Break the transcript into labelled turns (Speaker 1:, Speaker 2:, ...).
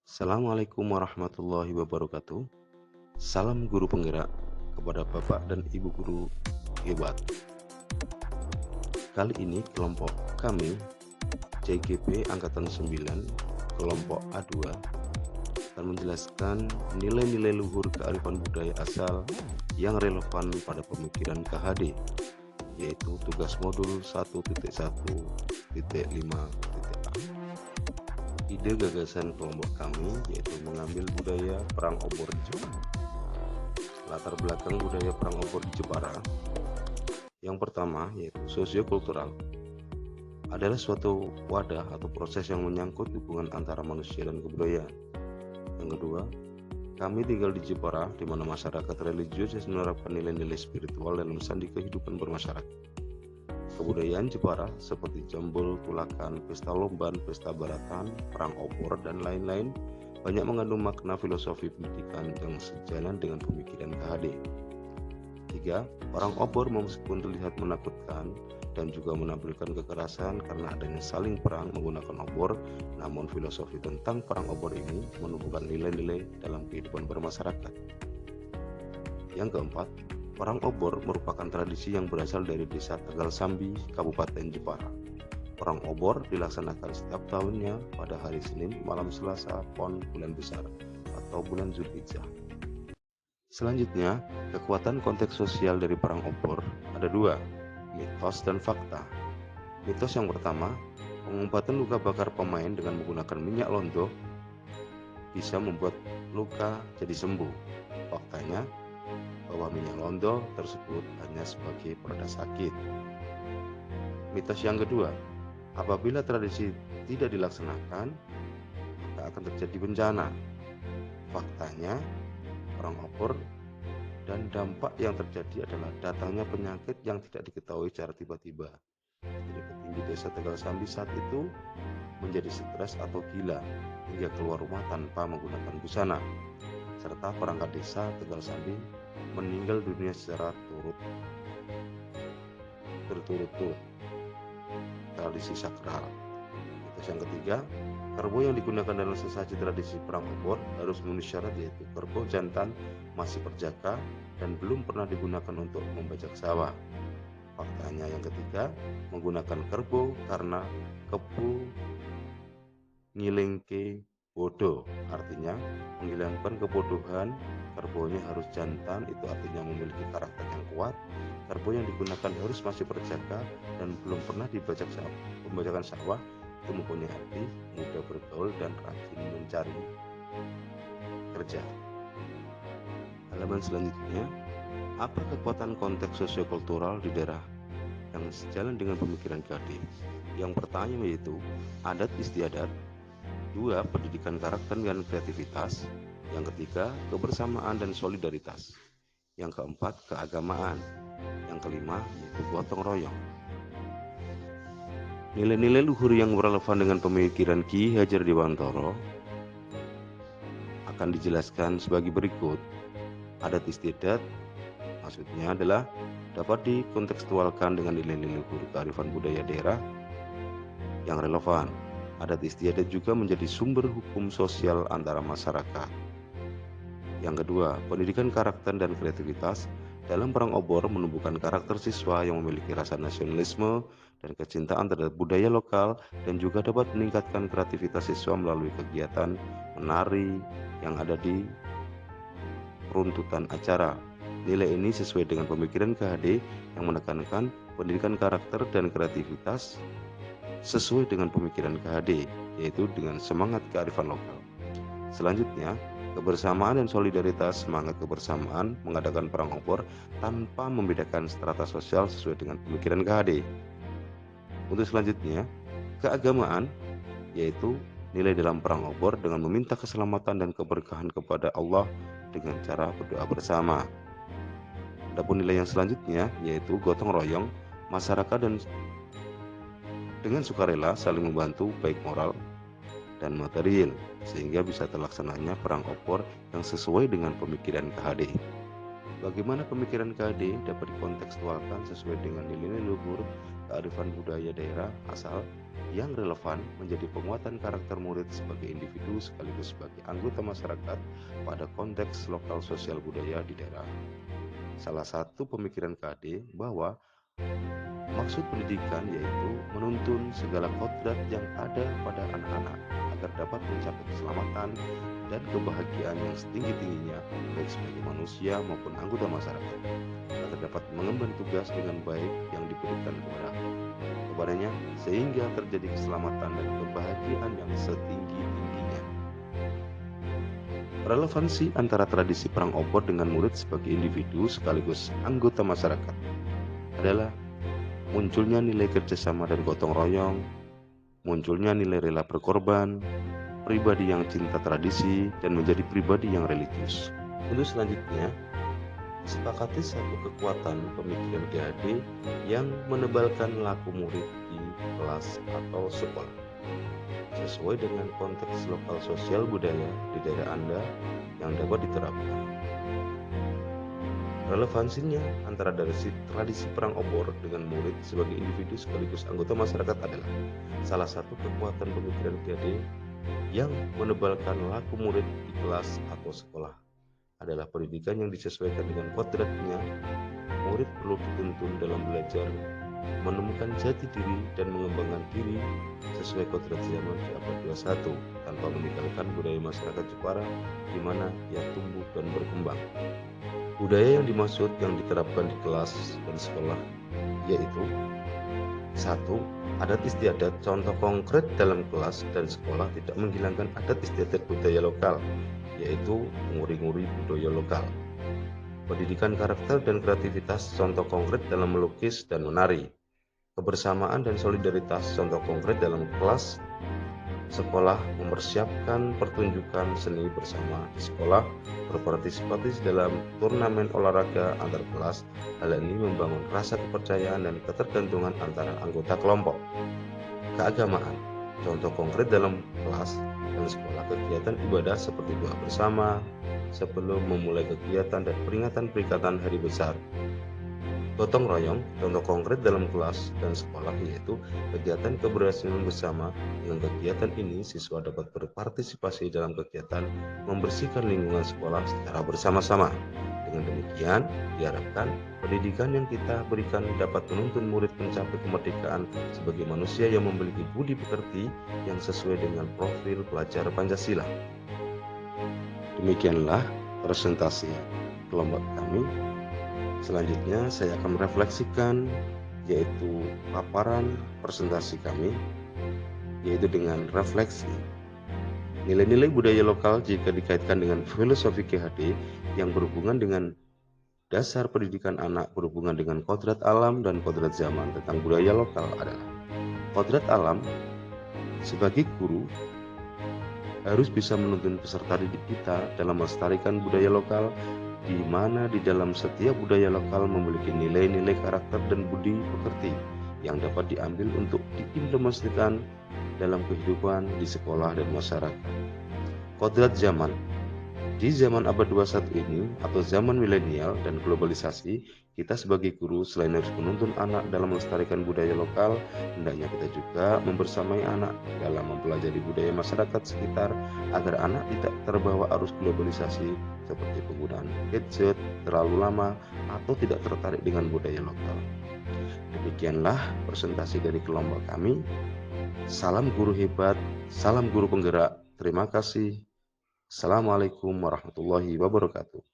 Speaker 1: Assalamualaikum warahmatullahi wabarakatuh. Salam guru penggerak kepada Bapak dan Ibu guru hebat. Kali ini kelompok kami CGP Angkatan 9 kelompok A2 akan menjelaskan nilai-nilai luhur kearifan budaya asal yang relevan pada pemikiran KHD, yaitu tugas modul 1.1.5.A. Ide gagasan kelompok kami yaitu mengambil budaya perang obor di Jepara. Latar belakang budaya perang obor di Jepara. Yang pertama yaitu sosiokultural. Adalah suatu wadah atau proses yang menyangkut hubungan antara manusia dan kebudayaan. Yang kedua, kami tinggal di Jepara di mana masyarakat religius menerapkan nilai-nilai spiritual dalam sandi kehidupan bermasyarakat. Kebudayaan Jepara seperti jambul, tulakan, pesta lomban, pesta baratan, perang obor, dan lain-lain banyak mengandung makna filosofi pendidikan yang sejalan dengan pemikiran KHD. 3. Perang obor meskipun terlihat menakutkan dan juga menampilkan kekerasan karena adanya saling perang menggunakan obor, namun filosofi tentang perang obor ini menumbuhkan nilai-nilai dalam kehidupan bermasyarakat. Yang keempat, perang obor merupakan tradisi yang berasal dari desa Tegal Sambi, Kabupaten Jepara. Perang obor dilaksanakan setiap tahunnya pada hari Senin malam Selasa Pon bulan besar atau bulan Zulhijjah. Selanjutnya, kekuatan konteks sosial dari perang obor ada dua, mitos dan fakta. Mitos yang pertama, pengobatan luka bakar pemain dengan menggunakan minyak londo bisa membuat luka jadi sembuh. Faktanya, bahwa minyak londo tersebut hanya sebagai pereda sakit. Mitos yang kedua, apabila tradisi tidak dilaksanakan, maka akan terjadi bencana. Faktanya, perang obor dan dampak yang terjadi adalah datangnya penyakit yang tidak diketahui secara tiba-tiba. Jadi petinggi desa Tegal Sambi saat itu menjadi stres atau gila hingga keluar rumah tanpa menggunakan busana. Serta perangkat desa Tegal Sambi meninggal dunia secara berturut-turut. Tradisi sakral. Mitos yang ketiga, kerbau yang digunakan dalam sesaji tradisi perang obor harus memenuhi syarat yaitu kerbau jantan masih berjaka dan belum pernah digunakan untuk membajak sawah. Faktanya yang ketiga, menggunakan kerbau karena kebu ngilingke bodoh, artinya menghilangkan kebodohan. Kerbaunya harus jantan, itu artinya memiliki karakter yang kuat. Kerbau yang digunakan harus masih berjaga dan belum pernah pembajakan sawah, itu mempunyai arti mudah bergaul dan rajin mencari kerja. Halaman selanjutnya, apa kekuatan konteks sosiokultural di daerah yang sejalan dengan pemikiran KHD? Yang pertama yaitu adat istiadat. 2. Pendidikan karakter dan kreativitas. Yang ketiga, kebersamaan dan solidaritas. Yang keempat, keagamaan. Yang kelima, yaitu gotong royong. Nilai-nilai luhur yang relevan dengan pemikiran Ki Hajar Dewantara akan dijelaskan sebagai berikut. Adat istiadat maksudnya adalah dapat dikontekstualkan dengan nilai-nilai luhur kearifan budaya daerah yang relevan. Adat istiadat juga menjadi sumber hukum sosial antara masyarakat. Yang kedua, pendidikan karakter dan kreativitas. Dalam perang obor menumbuhkan karakter siswa yang memiliki rasa nasionalisme dan kecintaan terhadap budaya lokal dan juga dapat meningkatkan kreativitas siswa melalui kegiatan menari yang ada di runtutan acara. Nilai ini sesuai dengan pemikiran KHD yang menekankan pendidikan karakter dan kreativitas sesuai dengan pemikiran KHD, yaitu dengan semangat kearifan lokal. Selanjutnya, kebersamaan dan solidaritas. Semangat kebersamaan mengadakan perang obor tanpa membedakan strata sosial sesuai dengan pemikiran KHD. Untuk selanjutnya, keagamaan, yaitu nilai dalam perang obor dengan meminta keselamatan dan keberkahan kepada Allah dengan cara berdoa bersama. Adapun nilai yang selanjutnya yaitu gotong royong, masyarakat dan dengan sukarela saling membantu baik moral dan material sehingga bisa terlaksananya perang obor yang sesuai dengan pemikiran KHD. Bagaimana pemikiran KHD dapat dikontekstualkan sesuai dengan nilai-nilai luhur kearifan budaya daerah asal yang relevan menjadi penguatan karakter murid sebagai individu sekaligus sebagai anggota masyarakat pada konteks lokal sosial budaya di daerah. Salah satu pemikiran KD bahwa maksud pendidikan yaitu menuntun segala kodrat yang ada pada anak-anak agar dapat mencapai keselamatan dan kebahagiaan yang setinggi-tingginya baik sebagai manusia maupun anggota masyarakat agar dapat mengemban tugas dengan baik yang diberikan kepadanya sehingga terjadi keselamatan dan kebahagiaan yang setinggi-tingginya. Relevansi antara tradisi perang obor dengan murid sebagai individu sekaligus anggota masyarakat adalah munculnya nilai kerjasama dan gotong royong, munculnya nilai rela berkorban, pribadi yang cinta tradisi, dan menjadi pribadi yang religius. Untuk selanjutnya, sepakati satu kekuatan pemikiran GAD yang menebalkan laku murid di kelas atau sekolah sesuai dengan konteks lokal sosial budaya di daerah Anda yang dapat diterapkan. Relevansinya antara dari tradisi perang obor dengan murid sebagai individu sekaligus anggota masyarakat adalah salah satu kekuatan pemikiran GAD yang menebalkan laku murid di kelas atau sekolah adalah pendidikan yang disesuaikan dengan kodratnya. Murid perlu dituntun dalam belajar, menemukan jati diri dan mengembangkan diri sesuai kodrat zaman di abad 21 tanpa meninggalkan budaya masyarakat Jepara di mana ia tumbuh dan berkembang. Budaya yang dimaksud yang diterapkan di kelas dan sekolah yaitu 1. Adat istiadat. Contoh konkret dalam kelas dan sekolah tidak menghilangkan adat istiadat budaya lokal, yaitu nguri-nguri budaya lokal. Pendidikan karakter dan kreativitas. Contoh konkret dalam melukis dan menari. Kebersamaan dan solidaritas. Contoh konkret dalam kelas sekolah mempersiapkan pertunjukan seni bersama di sekolah, berpartisipasi dalam turnamen olahraga antar kelas. Hal ini membangun rasa kepercayaan dan ketergantungan antara anggota kelompok. Keagamaan. Contoh konkret dalam kelas dan sekolah kegiatan ibadah seperti doa bersama sebelum memulai kegiatan dan peringatan hari besar. Gotong royong, contoh konkret dalam kelas dan sekolah yaitu kegiatan keberhasilan bersama. Dengan kegiatan ini, siswa dapat berpartisipasi dalam kegiatan membersihkan lingkungan sekolah secara bersama-sama. Dengan demikian, diharapkan pendidikan yang kita berikan dapat menuntun murid mencapai kemerdekaan sebagai manusia yang memiliki budi pekerti yang sesuai dengan profil pelajar Pancasila. Demikianlah presentasi kelompok kami. Selanjutnya saya akan merefleksikan yaitu paparan presentasi kami yaitu dengan refleksi nilai-nilai budaya lokal jika dikaitkan dengan filosofi GHD yang berhubungan dengan dasar pendidikan anak berhubungan dengan kodrat alam dan kodrat zaman tentang budaya lokal adalah kodrat alam sebagai guru harus bisa menuntun peserta didik kita dalam melestarikan budaya lokal di mana di dalam setiap budaya lokal memiliki nilai-nilai karakter dan budi pekerti yang dapat diambil untuk diimplementasikan dalam kehidupan di sekolah dan masyarakat. Kodrat zaman. Di zaman abad 21 ini atau zaman milenial dan globalisasi, kita sebagai guru selain harus menuntun anak dalam melestarikan budaya lokal, hendaknya kita juga membersamai anak dalam mempelajari budaya masyarakat sekitar agar anak tidak terbawa arus globalisasi seperti penggunaan gadget terlalu lama atau tidak tertarik dengan budaya lokal. Demikianlah presentasi dari kelompok kami. Salam guru hebat, salam guru penggerak. Terima kasih. Assalamualaikum warahmatullahi wabarakatuh.